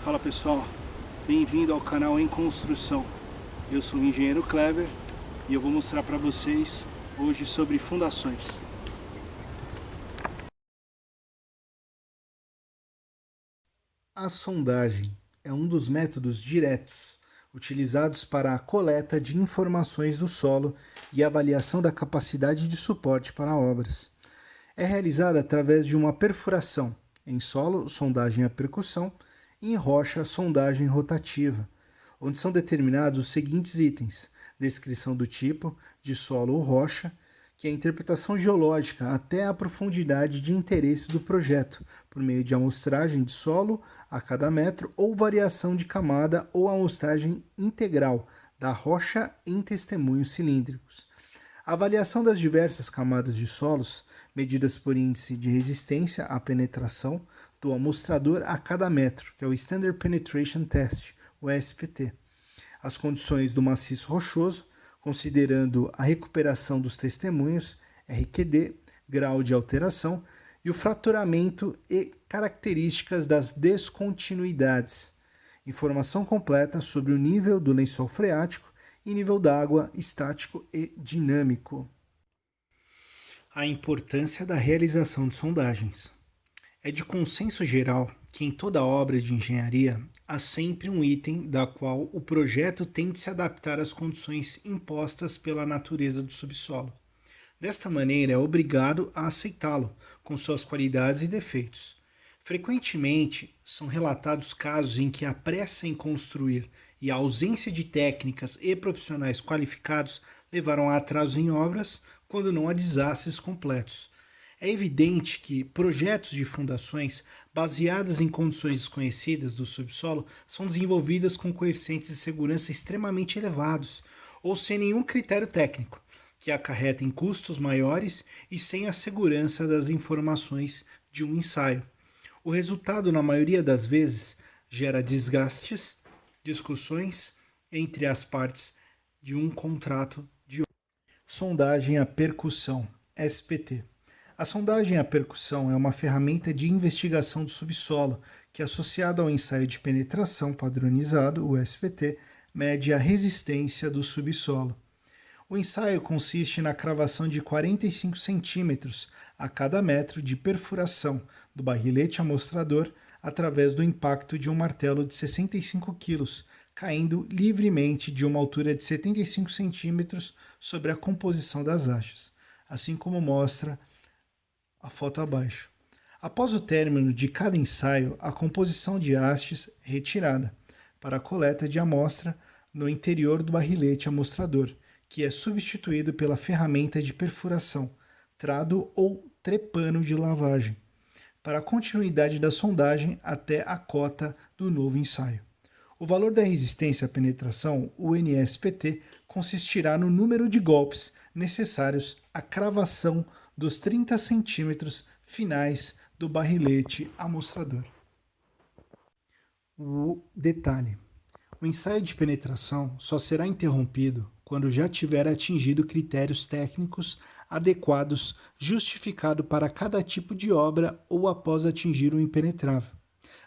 Fala pessoal, bem-vindo ao canal Em Construção. Eu sou o engenheiro Kleber e eu vou mostrar para vocês hoje sobre fundações. A sondagem é um dos métodos diretos utilizados para a coleta de informações do solo e avaliação da capacidade de suporte para obras. É realizada através de uma perfuração em solo, sondagem a percussão, e em rocha, sondagem rotativa, onde são determinados os seguintes itens: descrição do tipo de solo ou rocha, que é a interpretação geológica até a profundidade de interesse do projeto, por meio de amostragem de solo a cada metro ou variação de camada ou amostragem integral da rocha em testemunhos cilíndricos. A avaliação das diversas camadas de solos, medidas por índice de resistência à penetração do amostrador a cada metro, que é o Standard Penetration Test, o SPT. As condições do maciço rochoso, considerando a recuperação dos testemunhos, RQD, grau de alteração, e o fraturamento e características das descontinuidades. Informação completa sobre o nível do lençol freático e nível d'água estático e dinâmico. A importância da realização de sondagens. É de consenso geral que em toda obra de engenharia há sempre um item da qual o projeto tem de se adaptar às condições impostas pela natureza do subsolo. Desta maneira, é obrigado a aceitá-lo, com suas qualidades e defeitos. Frequentemente, são relatados casos em que a pressa em construir e a ausência de técnicas e profissionais qualificados levaram a atrasos em obras, quando não a desastres completos. É evidente que projetos de fundações baseadas em condições desconhecidas do subsolo são desenvolvidas com coeficientes de segurança extremamente elevados ou sem nenhum critério técnico, que acarretem custos maiores e sem a segurança das informações de um ensaio. O resultado, na maioria das vezes, gera desgastes, discussões entre as partes de um contrato de outro. Sondagem a percussão, SPT. A sondagem à percussão é uma ferramenta de investigação do subsolo que, associada ao ensaio de penetração padronizado, o SPT, mede a resistência do subsolo. O ensaio consiste na cravação de 45 centímetros a cada metro de perfuração do barrilete amostrador através do impacto de um martelo de 65 kg, caindo livremente de uma altura de 75 centímetros sobre a composição das achas, assim como mostra a foto abaixo. Após o término de cada ensaio, a composição de hastes é retirada para a coleta de amostra no interior do barrilete amostrador, que é substituído pela ferramenta de perfuração, trado ou trepano de lavagem, para a continuidade da sondagem até a cota do novo ensaio. O valor da resistência à penetração, o NSPT, consistirá no número de golpes necessários à cravação dos 30 centímetros finais do barrilete amostrador. O detalhe: o ensaio de penetração só será interrompido quando já tiver atingido critérios técnicos adequados justificado para cada tipo de obra ou após atingir o impenetrável.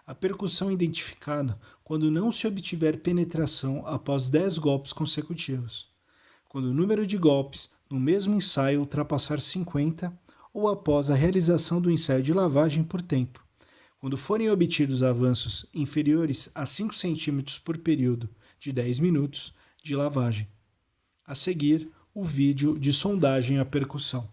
A percussão é identificada quando não se obtiver penetração após 10 golpes consecutivos, quando o número de golpes no mesmo ensaio ultrapassar 50 ou após a realização do ensaio de lavagem por tempo, quando forem obtidos avanços inferiores a 5 cm por período de 10 minutos de lavagem. A seguir, o vídeo de sondagem à percussão.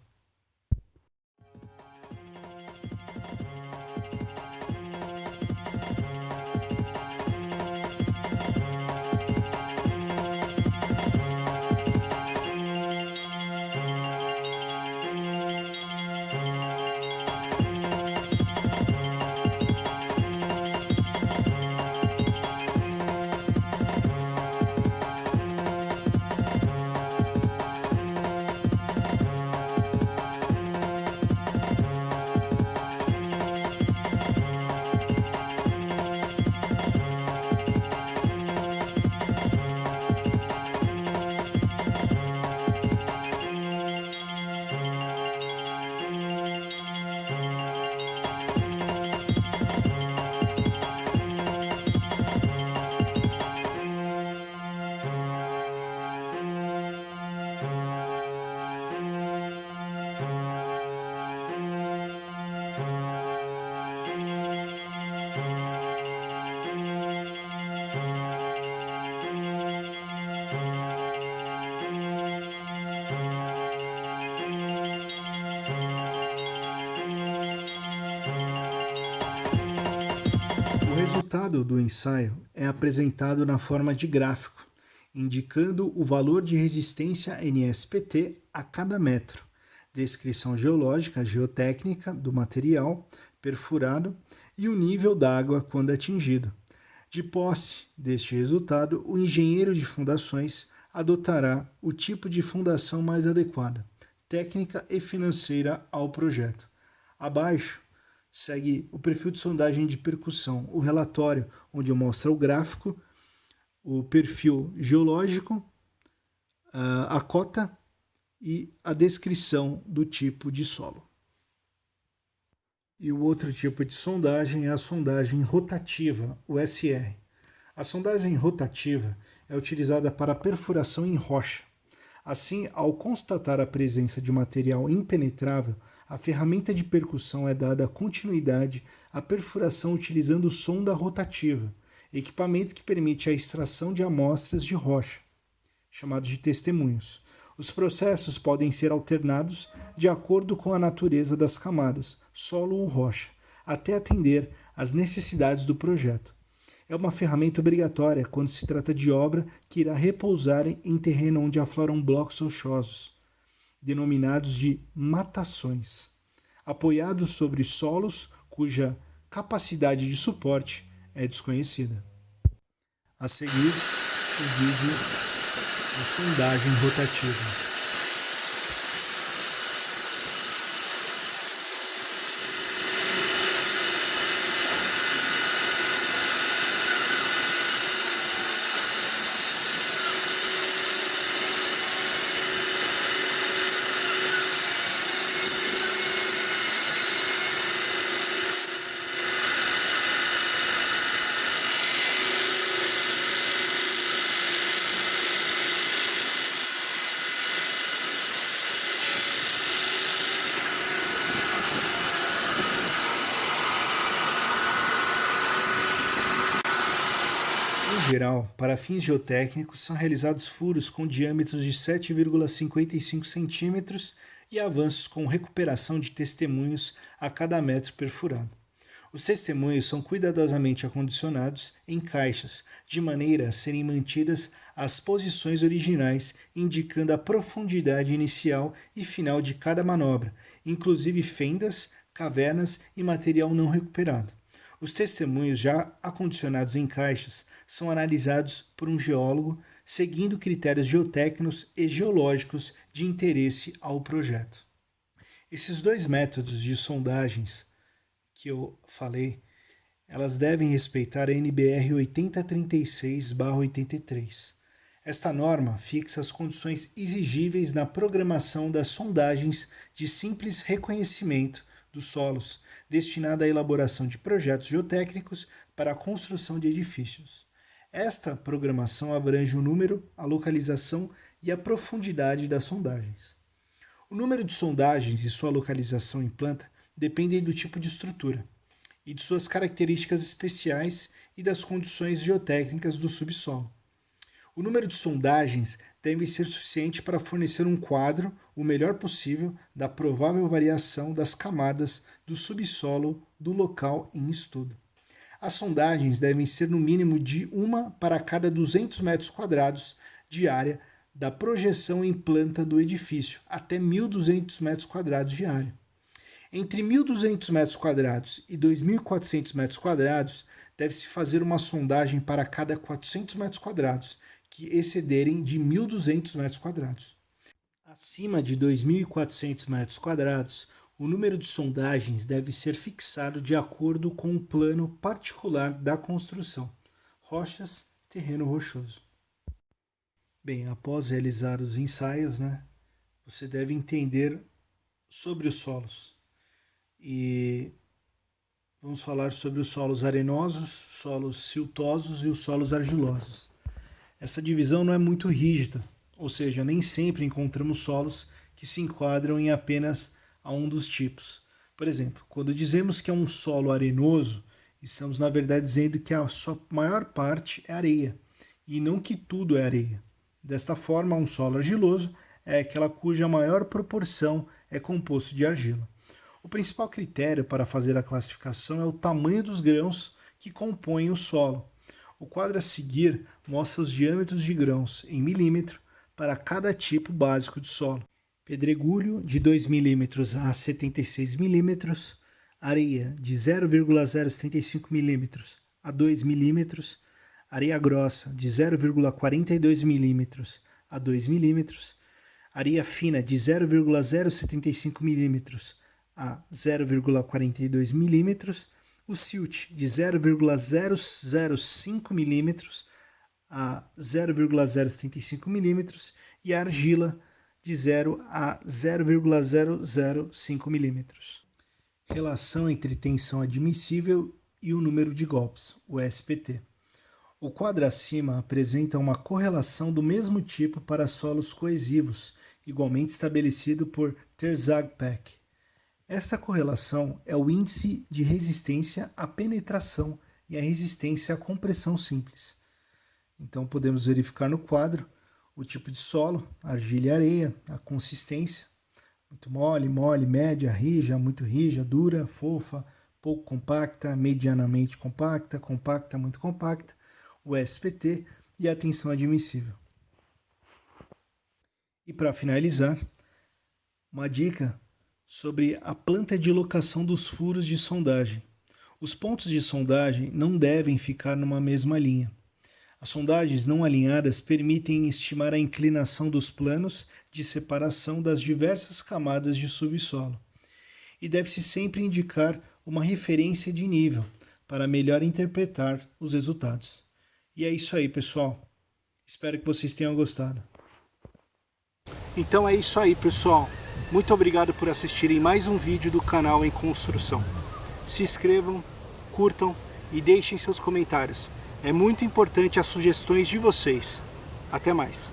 resultado do ensaio é apresentado na forma de gráfico, indicando o valor de resistência NSPT a cada metro, descrição geológica, geotécnica do material perfurado e o nível d'água quando atingido. De posse deste resultado, o engenheiro de fundações adotará o tipo de fundação mais adequada, técnica e financeira ao projeto. Abaixo segue o perfil de sondagem de percussão, o relatório, onde mostra o gráfico, o perfil geológico, a cota e a descrição do tipo de solo. E o outro tipo de sondagem é a sondagem rotativa, o SR. A sondagem rotativa é utilizada para perfuração em rocha. Assim, ao constatar a presença de material impenetrável, a ferramenta de percussão é dada continuidade à perfuração utilizando sonda rotativa, equipamento que permite a extração de amostras de rocha, chamados de testemunhos. Os processos podem ser alternados de acordo com a natureza das camadas, solo ou rocha, até atender às necessidades do projeto. É uma ferramenta obrigatória quando se trata de obra que irá repousar em terreno onde afloram blocos rochosos, denominados de matações, apoiados sobre solos cuja capacidade de suporte é desconhecida. A seguir, o vídeo de sondagem rotativa. Em geral, para fins geotécnicos, são realizados furos com diâmetros de 7,55 cm e avanços com recuperação de testemunhos a cada metro perfurado. Os testemunhos são cuidadosamente acondicionados em caixas, de maneira a serem mantidas as posições originais, indicando a profundidade inicial e final de cada manobra, inclusive fendas, cavernas e material não recuperado. Os testemunhos já acondicionados em caixas são analisados por um geólogo, seguindo critérios geotécnicos e geológicos de interesse ao projeto. Esses dois métodos de sondagens que eu falei, elas devem respeitar a NBR 8036/83. Esta norma fixa as condições exigíveis na programação das sondagens de simples reconhecimento dos solos, destinada à elaboração de projetos geotécnicos para a construção de edifícios. Esta programação abrange o número, a localização e a profundidade das sondagens. O número de sondagens e sua localização em planta dependem do tipo de estrutura e de suas características especiais e das condições geotécnicas do subsolo. O número de sondagens deve ser suficiente para fornecer um quadro o melhor possível da provável variação das camadas do subsolo do local em estudo. As sondagens devem ser no mínimo de uma para cada 200 metros quadrados de área da projeção em planta do edifício, até 1.200 metros quadrados de área. Entre 1.200 metros quadrados e 2.400 metros quadrados, deve-se fazer uma sondagem para cada 400 metros quadrados, que excederem de 1.200 metros quadrados. Acima de 2.400 metros quadrados, o número de sondagens deve ser fixado de acordo com o plano particular da construção, rochas, terreno rochoso. Bem, após realizar os ensaios, você deve entender sobre os solos. E vamos falar sobre os solos arenosos, solos siltosos e os solos argilosos. Essa divisão não é muito rígida, ou seja, nem sempre encontramos solos que se enquadram em apenas a um dos tipos. Por exemplo, quando dizemos que é um solo arenoso, estamos na verdade dizendo que a sua maior parte é areia, e não que tudo é areia. Desta forma, um solo argiloso é aquela cuja maior proporção é composto de argila. O principal critério para fazer a classificação é o tamanho dos grãos que compõem o solo. O quadro a seguir mostra os diâmetros de grãos em milímetro para cada tipo básico de solo. Pedregulho de 2 mm a 76 mm, areia de 0,075 mm a 2 mm, areia grossa de 0,42 mm a 2 mm, areia fina de 0,075 mm a 0,42 mm, o silt de 0,005 mm a 0,075 mm e a argila de 0 a 0,005 mm. Relação entre tensão admissível e o número de golpes, o SPT. O quadro acima apresenta uma correlação do mesmo tipo para solos coesivos, igualmente estabelecido por Terzagh-Peck. Esta correlação é o índice de resistência à penetração e a resistência à compressão simples. Então podemos verificar no quadro o tipo de solo, argila e areia, a consistência, muito mole, mole, média, rija, muito rija, dura, fofa, pouco compacta, medianamente compacta, compacta, muito compacta, o SPT e a tensão admissível. E para finalizar, uma dica sobre a planta de locação dos furos de sondagem. Os pontos de sondagem não devem ficar numa mesma linha. As sondagens não alinhadas permitem estimar a inclinação dos planos de separação das diversas camadas de subsolo. E deve-se sempre indicar uma referência de nível para melhor interpretar os resultados. E é isso aí, pessoal. Espero que vocês tenham gostado. Então é isso aí, pessoal. Muito obrigado por assistirem mais um vídeo do canal Em Construção. Se inscrevam, curtam e deixem seus comentários. É muito importante as sugestões de vocês. Até mais!